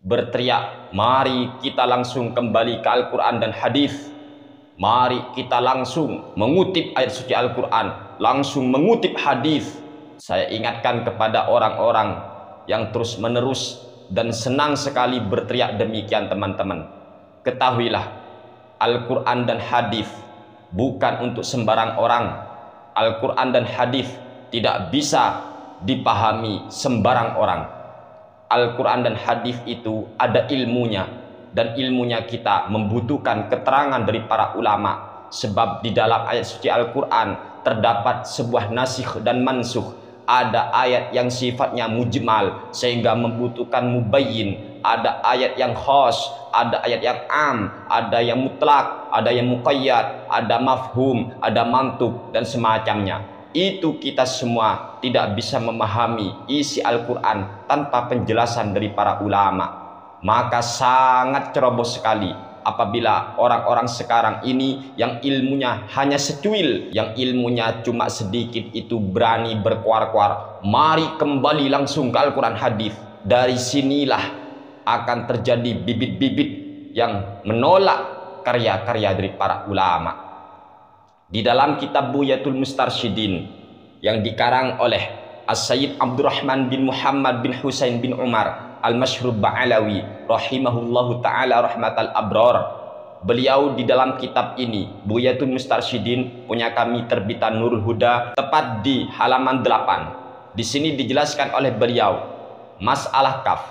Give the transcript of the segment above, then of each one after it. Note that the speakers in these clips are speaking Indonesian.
berteriak, mari kita langsung kembali ke Al-Quran dan hadis. Mari kita langsung mengutip ayat suci Al-Quran, langsung mengutip hadis. Saya ingatkan kepada orang-orang yang terus-menerus dan senang sekali berteriak demikian, teman-teman. Ketahuilah, Al-Quran dan hadis bukan untuk sembarang orang. Al-Quran dan hadis tidak bisa dipahami sembarang orang. Al-Quran dan hadis itu ada ilmunya, dan ilmunya kita membutuhkan keterangan dari para ulama, sebab di dalam ayat suci Al-Quran terdapat sebuah nasikh dan mansukh. Ada ayat yang sifatnya mujmal sehingga membutuhkan mubayyin, ada ayat yang khas, ada ayat yang am, ada yang mutlak, ada yang muqayyad, ada mafhum, ada mantuk dan semacamnya. Itu kita semua tidak bisa memahami isi Al-Quran tanpa penjelasan dari para ulama. Maka sangat ceroboh sekali apabila orang-orang sekarang ini yang ilmunya hanya secuil, yang ilmunya cuma sedikit itu berani berkuar-kuar, mari kembali langsung ke Al-Quran hadis. Dari sinilah akan terjadi bibit-bibit yang menolak karya-karya dari para ulama. Di dalam kitab Buyatul Mustarsyidin yang dikarang oleh As-Sayyid Abdurrahman bin Muhammad bin Husain bin Umar Al-Mashrub Ba'alawi rahimahullahu ta'ala rahmatal abrar, beliau di dalam kitab ini Buyatul Mustarsyidin punya kami terbitan Nurul Huda, tepat di halaman 8. Di sini dijelaskan oleh beliau, masalah kaf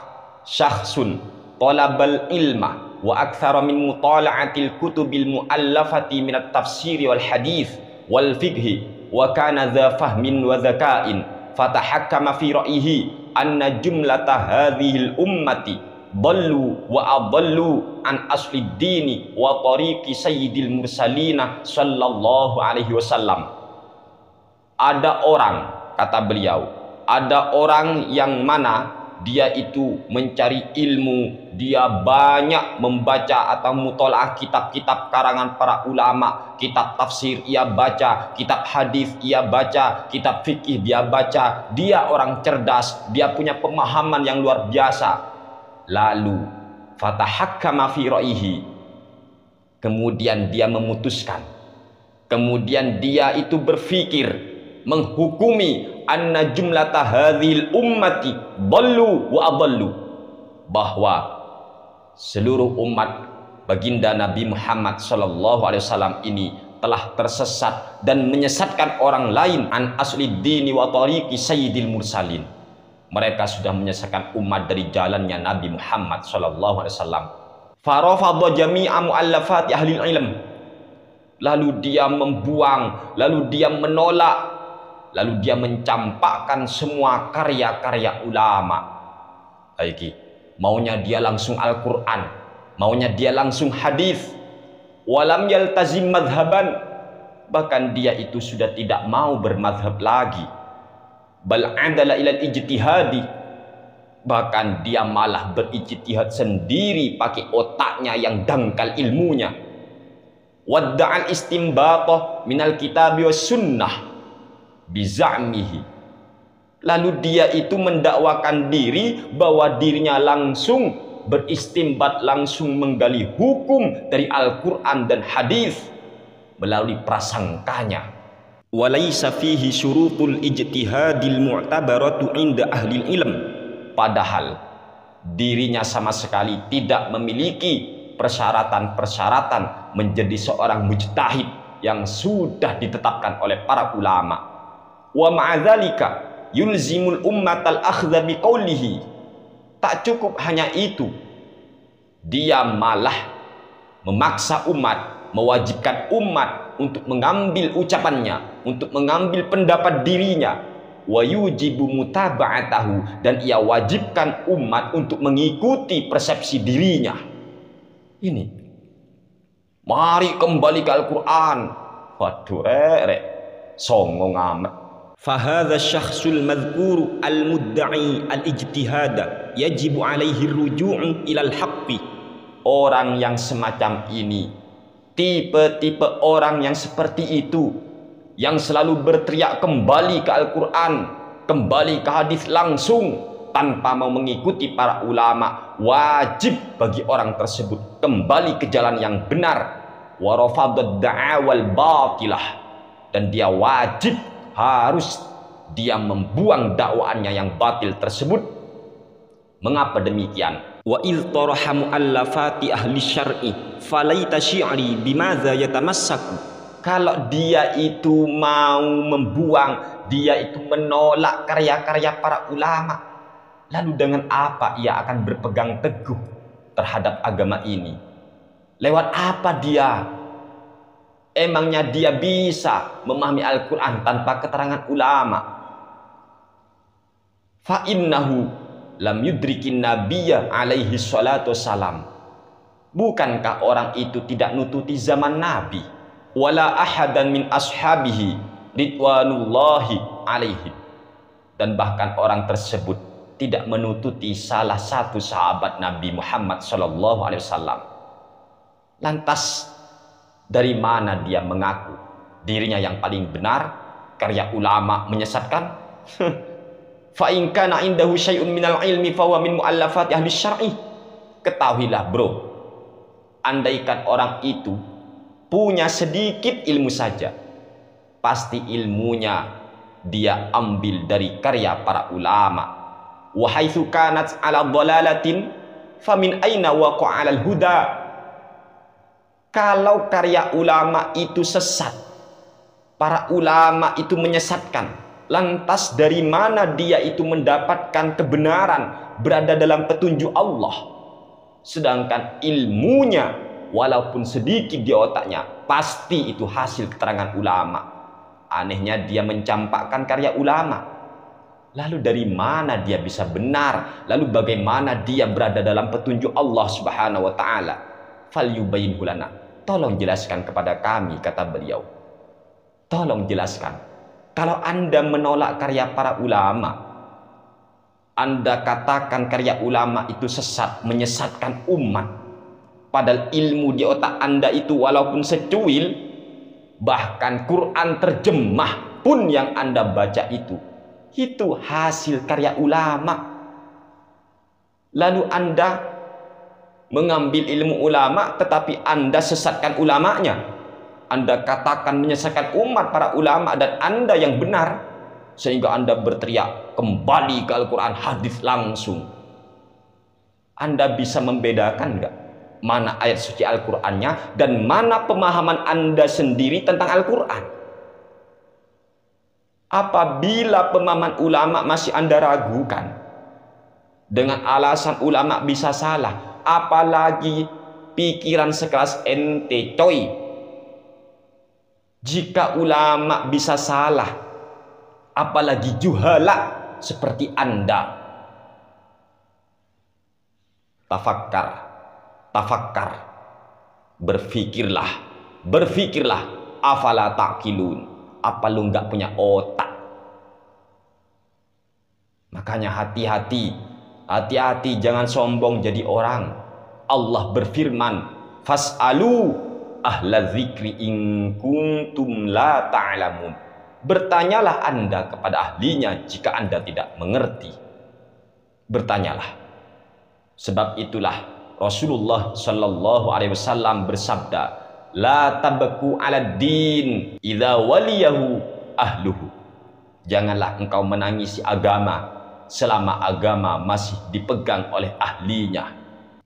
syakhsun talabal ilma wa aktsara min mutala'atil kutubil muallafati minat tafsiri wal hadith wal fiqhi wa kana dha fahmin wa dzaka'in fatahakkama fi ra'yihi anna jumlata hadhil ummati dallu wa adallu an asli dini wa tariqi sayyidil mursalina sallallahu alaihi wasallam. Ada orang, kata beliau, ada orang yang mana dia itu mencari ilmu, dia banyak membaca atau mutolaah kitab-kitab karangan para ulama, kitab tafsir ia baca, kitab hadis ia baca, kitab fikih dia baca. Dia orang cerdas, dia punya pemahaman yang luar biasa. Lalu fatahakkama fi ra'yihi, kemudian dia memutuskan, kemudian dia itu berpikir, menghukumi anna jumlata hadhil ummati dallu wa adallu, bahwa seluruh umat baginda Nabi Muhammad sallallahu alaihi wasallam ini telah tersesat dan menyesatkan orang lain an asli dini wa tariqi sayyidil mursalin. Mereka sudah menyesatkan umat dari jalannya Nabi Muhammad sallallahu alaihi wasallam. Farafadha jami'a muallafati ahli ilm, lalu dia membuang, lalu dia menolak, lalu dia mencampakkan semua karya-karya ulama. Baik, maunya dia langsung Al-Quran, maunya dia langsung hadis. Walam yaltazim madhaban, bahkan dia itu sudah tidak mau bermadhab lagi. Bal adala ilal ijtihadi, bahkan dia malah berijtihad sendiri pakai otaknya yang dangkal ilmunya. Wadda'al istimbatah minal kitabi was sunnah biza'mihi, lalu dia itu mendakwakan diri bahwa dirinya langsung beristimbat, langsung menggali hukum dari Al-Quran dan hadis melalui prasangkanya. Walaysa fihi syurutul ijtihadil mu'tabaratu inda ahli ilm, padahal dirinya sama sekali tidak memiliki persyaratan-persyaratan menjadi seorang mujtahid yang sudah ditetapkan oleh para ulama. Wa ma'adzalika yulzimul ummatal akhdha biqaulihi, tak cukup hanya itu, dia malah memaksa umat, mewajibkan umat untuk mengambil ucapannya, untuk mengambil pendapat dirinya. Wa yujibu mutaba'atahu, dan ia wajibkan umat untuk mengikuti persepsi dirinya. Ini, mari kembali ke Al-Quran. Waduh, songong amat. Fahadha syakhsul madhkuru al-mudda'i al-ijtihada yajibu alaihi ruju'u ilal haqqi. Orang yang semacam ini, tipe-tipe orang yang seperti itu, yang selalu berteriak kembali ke Al-Quran, kembali ke hadis langsung, tanpa mau mengikuti para ulama, wajib bagi orang tersebut kembali ke jalan yang benar, wa rafadad da'awal batilah, dan dia wajib harus dia membuang dakwaannya yang batil tersebut. Mengapa demikian? Wa il tarahamu allafati ahli syar'i falaita syi'ri bimadza yatamassaku. Kalau dia itu mau membuang, dia itu menolak karya-karya para ulama, lalu dengan apa ia akan berpegang teguh terhadap agama ini? Lewat apa dia? Emangnya dia bisa memahami Al-Quran tanpa keterangan ulama? Fa innahu lam yudrikin nabiyya alaihi salatu wassalam. Bukankah orang itu tidak nututi zaman Nabi? Wala ahadan min ashabihi ridwanullahi alaihi. Dan bahkan orang tersebut tidak menututi salah satu sahabat Nabi Muhammad sallallahu alaihi wasallam. Lantas dari mana dia mengaku dirinya yang paling benar, karya ulama menyesatkan? Fa in kana indahu syai'un minal ilmi fa huwa min muallafati ahli syar'i. Ketahuilah bro, andaikan orang itu punya sedikit ilmu saja, pasti ilmunya dia ambil dari karya para ulama. Wa haitsu kanat ala dhalalatin famin aina waqa'a al huda. Kalau karya ulama itu sesat, para ulama itu menyesatkan, lantas dari mana dia itu mendapatkan kebenaran, berada dalam petunjuk Allah? Sedangkan ilmunya walaupun sedikit di otaknya, pasti itu hasil keterangan ulama. Anehnya dia mencampakkan karya ulama. Lalu dari mana dia bisa benar? Lalu bagaimana dia berada dalam petunjuk Allah Subhanahu wa taala? Falyubayinhu lana. Tolong jelaskan kepada kami, kata beliau. Tolong jelaskan. Kalau Anda menolak karya para ulama, Anda katakan karya ulama itu sesat, menyesatkan umat, padahal ilmu di otak Anda itu walaupun secuil, bahkan Quran terjemah pun yang Anda baca itu hasil karya ulama. Lalu Anda mengambil ilmu ulama, tetapi Anda sesatkan ulamanya. Anda katakan menyesatkan umat para ulama, dan Anda yang benar, sehingga Anda berteriak kembali ke Al-Quran hadis langsung. Anda bisa membedakan enggak mana ayat suci Al-Qur'annya dan mana pemahaman Anda sendiri tentang Al-Qur'an? Apabila pemahaman ulama masih Anda ragukan dengan alasan ulama bisa salah, apalagi pikiran sekelas ente coy. Jika ulama bisa salah, apalagi juhala seperti Anda. Tafakkar, berfikirlah, afala ta'qilun, apa lu nggak punya otak? Makanya hati-hati, jangan sombong jadi orang. Allah berfirman, fas'alu ahla dzikri in kuntum la ta'lamun. Bertanyalah Anda kepada ahlinya jika Anda tidak mengerti. Bertanyalah. Sebab itulah Rasulullah Shallallahu Alaihi Wasallam bersabda, la tabku ala din idza waliyahu ahluhu. Janganlah engkau menangisi agama selama agama masih dipegang oleh ahlinya.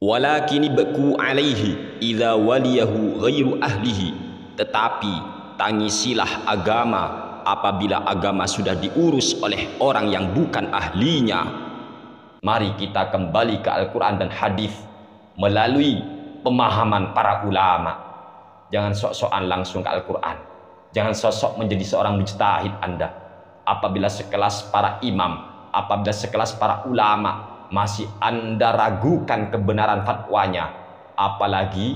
Walakin ibku alaihi idza waliyahu ghairu ahlihi. Tetapi tangisilah agama apabila agama sudah diurus oleh orang yang bukan ahlinya. Mari kita kembali ke Al-Quran dan hadis melalui pemahaman para ulama. Jangan sok-sokan langsung ke Al-Quran. Jangan sosok menjadi seorang mujtahid Anda. Apabila sekelas para imam, apabila sekelas para ulama masih Anda ragukan kebenaran fatwanya, apalagi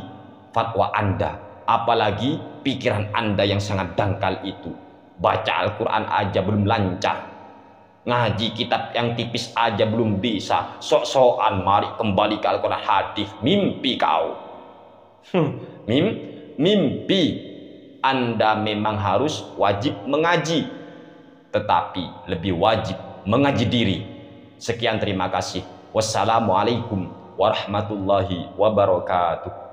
fatwa Anda, apalagi pikiran Anda yang sangat dangkal itu. Baca Al-Quran aja belum lancar, ngaji kitab yang tipis aja belum bisa, sok-sokan mari kembali ke Al-Quran hadis. Mimpi kau. Mimpi. Anda memang harus wajib mengaji, tetapi lebih wajib mengaji diri. Sekian, terima kasih. Wassalamualaikum warahmatullahi wabarakatuh.